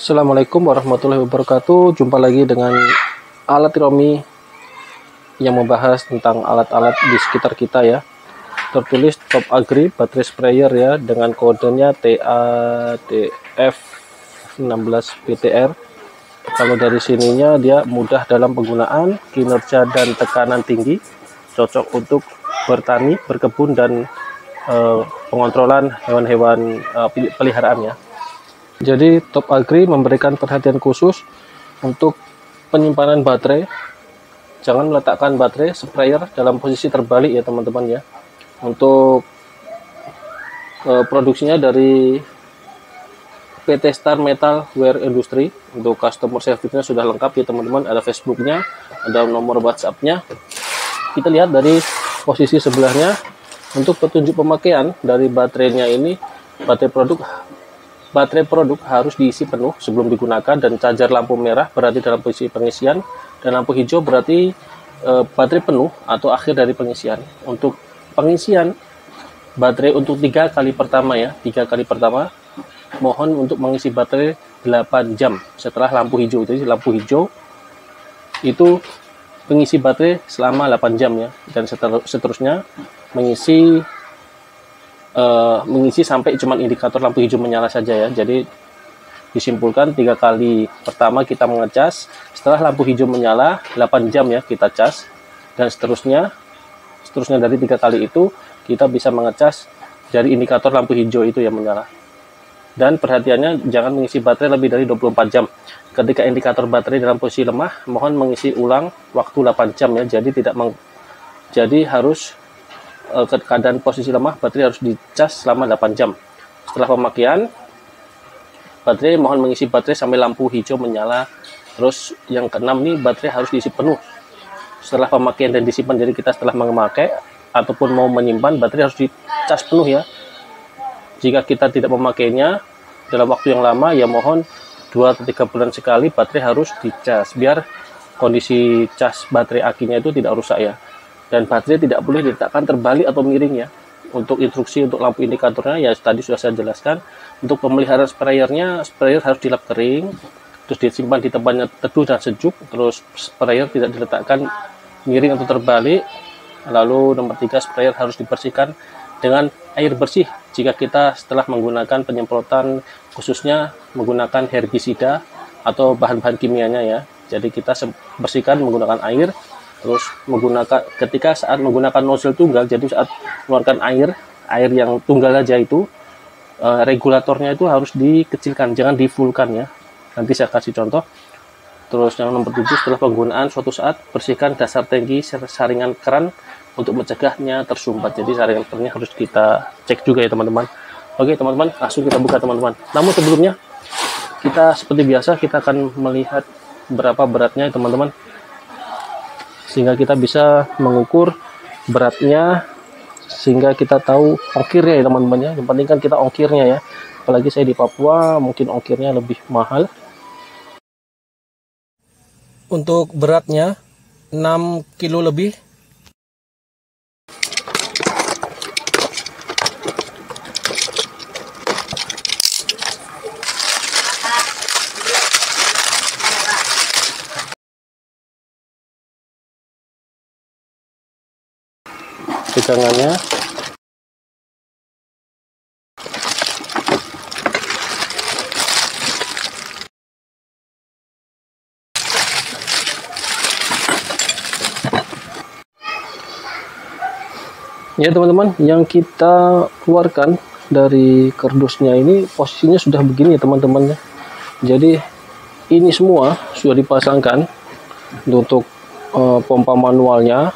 Assalamualaikum warahmatullahi wabarakatuh. Jumpa lagi dengan alat Romi yang membahas tentang alat-alat di sekitar kita ya. Tertulis Top Agri baterai sprayer ya, dengan kodenya TADF16BTR. Kalau dari sininya dia mudah dalam penggunaan, kinerja dan tekanan tinggi, cocok untuk bertani, berkebun dan pengontrolan hewan-hewan peliharaan ya. Jadi Top Agri memberikan perhatian khusus untuk penyimpanan baterai. Jangan meletakkan baterai sprayer dalam posisi terbalik ya teman-teman ya. Untuk produksinya dari PT Star Metal Wear Industry. Untuk customer service-nya sudah lengkap ya teman-teman. Ada Facebook-nya, ada nomor WhatsApp-nya. Kita lihat dari posisi sebelahnya. Untuk petunjuk pemakaian dari baterainya ini, baterai produk harus diisi penuh sebelum digunakan, dan charger lampu merah berarti dalam posisi pengisian, dan lampu hijau berarti baterai penuh atau akhir dari pengisian. Untuk pengisian baterai untuk 3 kali pertama ya, 3 kali pertama mohon untuk mengisi baterai 8 jam setelah lampu hijau. Jadi lampu hijau itu pengisi baterai selama 8 jam ya, dan seterusnya mengisi sampai cuman indikator lampu hijau menyala saja ya. Jadi disimpulkan 3 kali pertama kita mengecas, setelah lampu hijau menyala 8 jam ya kita cas, dan seterusnya dari 3 kali itu kita bisa mengecas dari indikator lampu hijau itu yang menyala. Dan perhatiannya, jangan mengisi baterai lebih dari 24 jam. Ketika indikator baterai dalam posisi lemah, mohon mengisi ulang waktu 8 jam ya. Jadi harus keadaan posisi lemah, baterai harus dicas selama 8 jam. Setelah pemakaian baterai, mohon mengisi baterai sampai lampu hijau menyala. Terus yang keenam nih, baterai harus diisi penuh setelah pemakaian dan disimpan. Jadi kita setelah memakai ataupun mau menyimpan, baterai harus dicas penuh ya. Jika kita tidak memakainya dalam waktu yang lama, ya mohon 2 atau 3 bulan sekali baterai harus dicas, biar kondisi cas baterai akinya itu tidak rusak ya. Dan baterai tidak boleh diletakkan terbalik atau miring ya. Untuk instruksi untuk lampu indikatornya ya tadi sudah saya jelaskan. Untuk pemeliharaan sprayernya, sprayer harus dilap kering, terus disimpan di tempatnya teduh dan sejuk. Terus sprayer tidak diletakkan miring atau terbalik. Lalu nomor 3, sprayer harus dibersihkan dengan air bersih jika kita setelah menggunakan penyemprotan, khususnya menggunakan herbisida atau bahan-bahan kimianya ya. Jadi kita bersihkan menggunakan air. Terus ketika saat menggunakan nozzle tunggal, jadi saat mengeluarkan air yang tunggal aja itu, regulatornya itu harus dikecilkan, jangan di fullkan ya. Nanti saya kasih contoh. Terus yang nomor 7, setelah penggunaan suatu saat bersihkan dasar tangki saringan keran untuk mencegahnya tersumbat. Jadi saringan kerannya harus kita cek juga ya teman-teman. Oke teman-teman, langsung kita buka teman-teman. Namun sebelumnya, kita seperti biasa kita akan melihat berapa beratnya teman-teman, sehingga kita bisa mengukur beratnya, sehingga kita tahu ongkirnya ya teman-teman ya. Yang penting kan kita ongkirnya ya, apalagi saya di Papua mungkin ongkirnya lebih mahal. Untuk beratnya 6 kilo lebih. Tegangannya ya teman-teman, yang kita keluarkan dari kardusnya ini posisinya sudah begini ya teman-teman ya. Jadi ini semua sudah dipasangkan untuk pompa manualnya,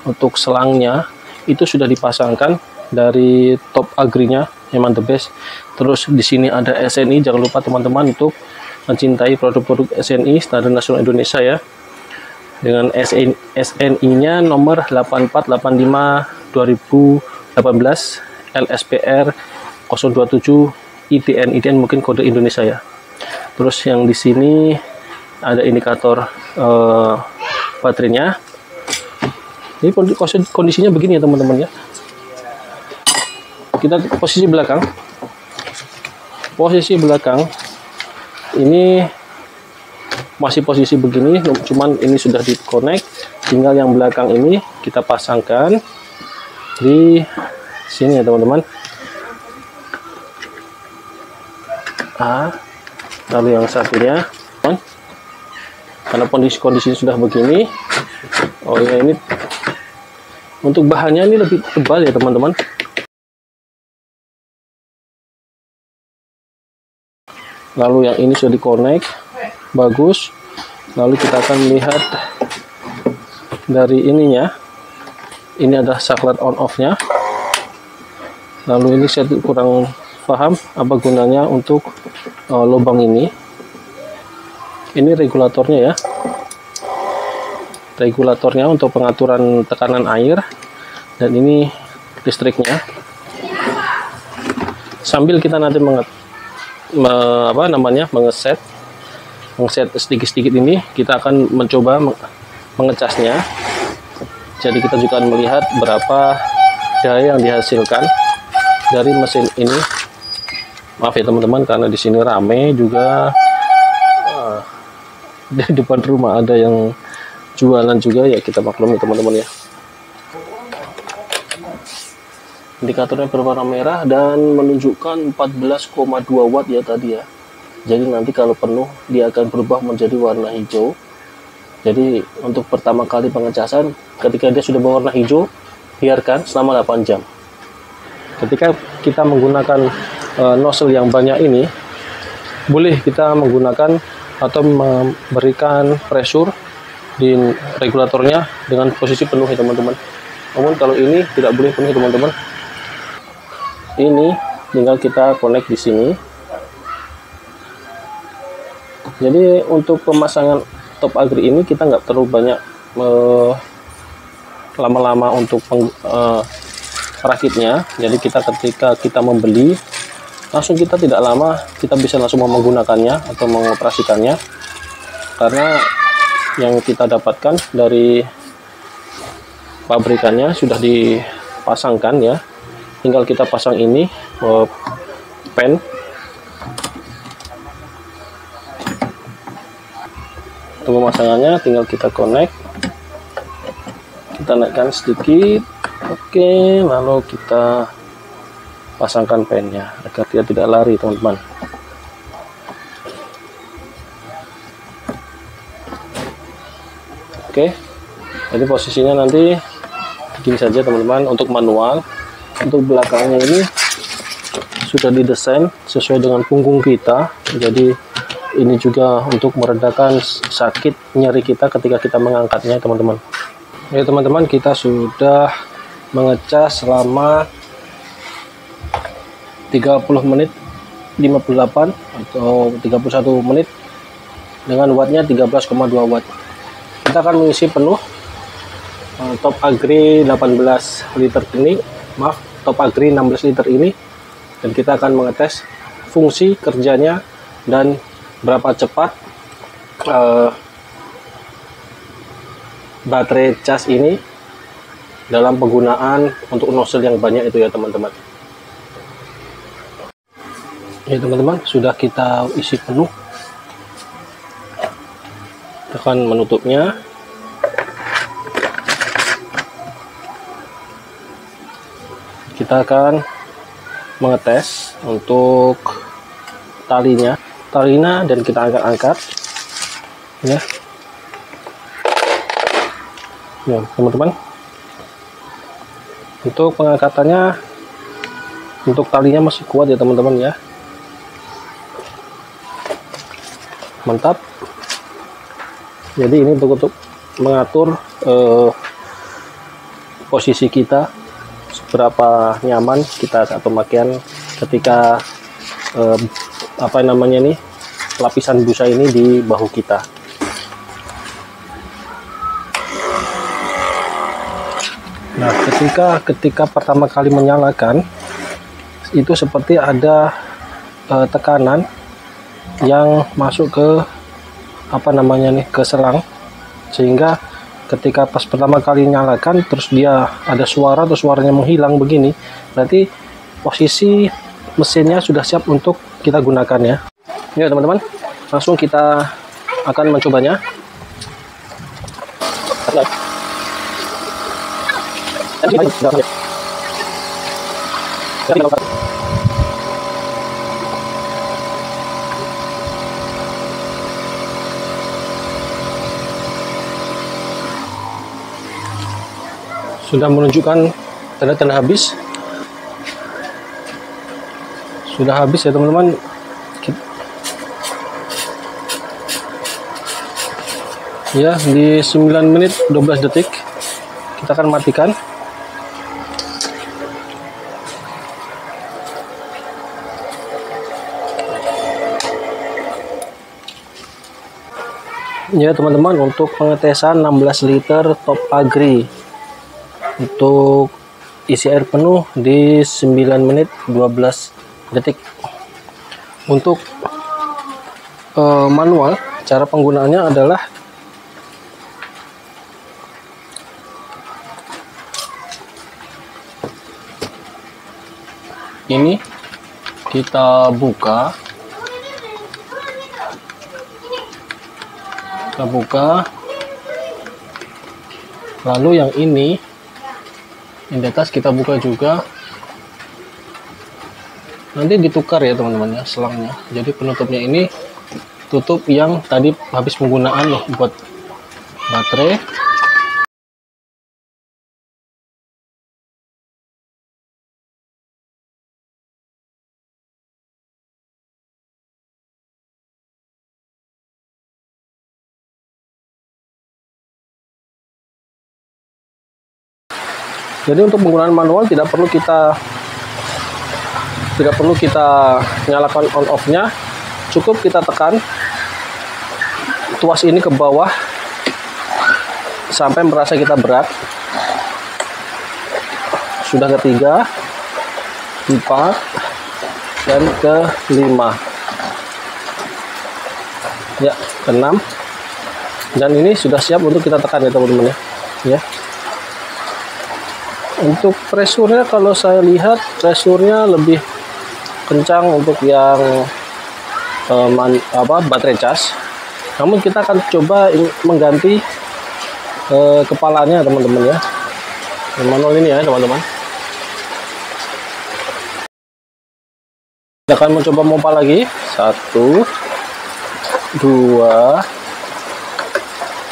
untuk selangnya itu sudah dipasangkan dari Top Agri-nya, memang the best. Terus di sini ada SNI, jangan lupa teman-teman untuk mencintai produk-produk SNI, Standar Nasional Indonesia ya. Dengan SNI-nya nomor 8485 2018 LSPR 027 IDN mungkin kode Indonesia ya. Terus yang di sini ada indikator baterainya. Ini kondisinya begini ya teman-teman ya. Kita posisi belakang ini masih posisi begini, cuman ini sudah di connect, tinggal yang belakang ini kita pasangkan di sini ya teman-teman. Lalu yang satunya, karena kondisi sudah begini, oh ya, ini untuk bahannya ini lebih tebal ya teman-teman. Lalu yang ini sudah di connect bagus. Lalu kita akan melihat dari ininya, ini ada saklar on off nya. Lalu ini saya kurang paham apa gunanya untuk lubang ini. Ini regulatornya ya, regulatornya untuk pengaturan tekanan air, dan ini listriknya. Sambil kita nanti mengeset sedikit-sedikit ini, kita akan mencoba mengecasnya. Jadi kita juga akan melihat berapa daya yang dihasilkan dari mesin ini. Maaf ya teman-teman, karena di sini rame juga. Di depan rumah ada yang jualan juga ya, kita maklumi teman-teman ya. Indikatornya berwarna merah dan menunjukkan 14,2 watt ya tadi ya. Jadi nanti kalau penuh dia akan berubah menjadi warna hijau. Jadi untuk pertama kali pengecasan, ketika dia sudah berwarna hijau, biarkan selama 8 jam. Ketika kita menggunakan nozzle yang banyak ini, boleh kita menggunakan atau memberikan pressure di regulatornya dengan posisi penuh ya teman-teman. Namun kalau ini tidak boleh penuh teman-teman. Ini tinggal kita connect di sini. Jadi untuk pemasangan Top Agri ini kita nggak terlalu banyak lama-lama untuk rakitnya. Jadi ketika kita membeli, langsung kita tidak lama kita bisa langsung menggunakannya atau mengoperasikannya, karena yang kita dapatkan dari pabrikannya sudah dipasangkan ya. Tinggal kita pasang ini pen. Untuk pemasangannya tinggal kita connect, kita naikkan sedikit, oke, lalu kita pasangkan pennya agar dia tidak lari teman-teman. Oke, jadi posisinya nanti begini saja teman-teman. Untuk manual, untuk belakangnya ini sudah didesain sesuai dengan punggung kita, jadi ini juga untuk meredakan sakit nyeri kita ketika kita mengangkatnya teman-teman. Ya teman-teman, kita sudah mengecas selama 30 menit 58 atau 31 menit dengan wattnya 13,2 watt. Kita akan mengisi penuh Top Agri 18 liter ini, maaf, Top Agri 16 liter ini, dan kita akan mengetes fungsi kerjanya dan berapa cepat baterai cas ini dalam penggunaan untuk nozzle yang banyak itu ya teman-teman. Ya teman-teman, sudah kita isi penuh. Kita akan menutupnya. Kita akan mengetes untuk talinya, dan kita angkat ya. Ya teman-teman, untuk pengangkatannya, untuk talinya masih kuat ya teman-teman ya. Mantap. Jadi ini untuk mengatur posisi kita, seberapa nyaman kita saat pemakaian ketika lapisan busa ini di bahu kita. Nah, ketika pertama kali menyalakan, itu seperti ada tekanan yang masuk ke ke selang, sehingga ketika pas pertama kali nyalakan terus dia ada suara atau suaranya menghilang begini, berarti posisi mesinnya sudah siap untuk kita gunakan ya. Ya teman-teman, langsung kita akan mencobanya. Sudah menunjukkan tanda-tanda habis. Sudah habis ya teman-teman. Ya, di 9 menit 12 detik kita akan matikan. Ya teman-teman, untuk pengetesan 16 liter Top Agri untuk isi air penuh di 9 menit 12 detik. Untuk manual, cara penggunaannya adalah ini, kita buka, lalu yang ini yang di atas kita buka juga, nanti ditukar ya teman-teman ya selangnya. Jadi penutupnya ini tutup yang tadi habis penggunaan loh buat baterai. Jadi untuk penggunaan manual tidak perlu kita nyalakan on off-nya, cukup kita tekan tuas ini ke bawah sampai merasa kita berat. Sudah ketiga, 4, dan ke-5, ya, ke-6, dan ini sudah siap untuk kita tekan ya teman-teman ya. Untuk pressure-nya kalau saya lihat pressure-nya lebih kencang untuk yang baterai cas. Namun kita akan coba mengganti kepalanya teman-teman ya. Yang manual ini ya teman-teman. Kita akan mencoba pompa lagi. 1, 2,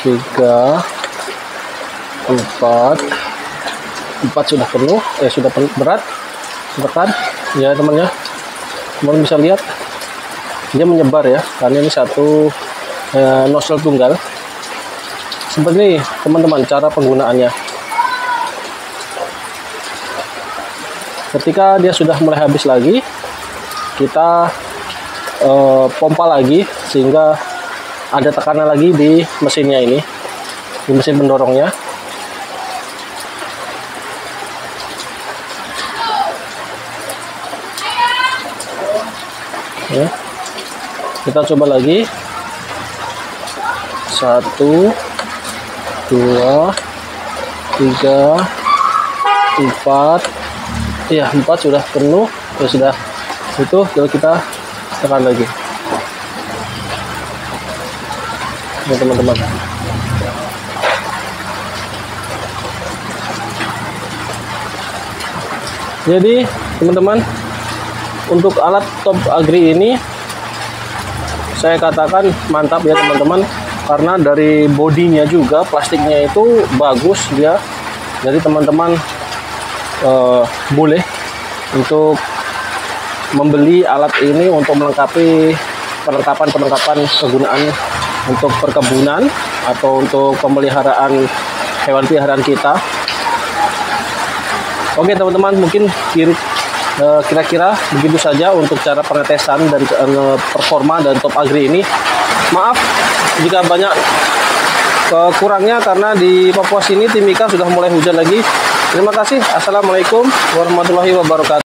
3, 4. 4 sudah penuh, sudah berat, tekan ya teman-teman ya. Teman bisa lihat dia menyebar ya, karena ini satu nozzle tunggal. Seperti ini teman-teman cara penggunaannya. Ketika dia sudah mulai habis lagi, kita pompa lagi sehingga ada tekanan lagi di mesinnya ini, di mesin pendorongnya. Ya, kita coba lagi. 1, 2, 3, 4. Ya, 4 sudah penuh. Ya sudah, itu kita tekan lagi ya teman-teman. Jadi teman-teman, untuk alat Top Agri ini saya katakan mantap ya teman-teman, karena dari bodinya juga plastiknya itu bagus dia. Jadi teman-teman boleh untuk membeli alat ini untuk melengkapi perlengkapan kegunaan untuk perkebunan atau untuk pemeliharaan hewan peliharaan kita. Oke teman-teman, mungkin kira-kira begitu saja untuk cara pengetesan dari performa dan Top Agri ini. Maaf jika banyak kekurangnya, karena di Papua sini Timika sudah mulai hujan lagi. Terima kasih. Assalamualaikum warahmatullahi wabarakatuh.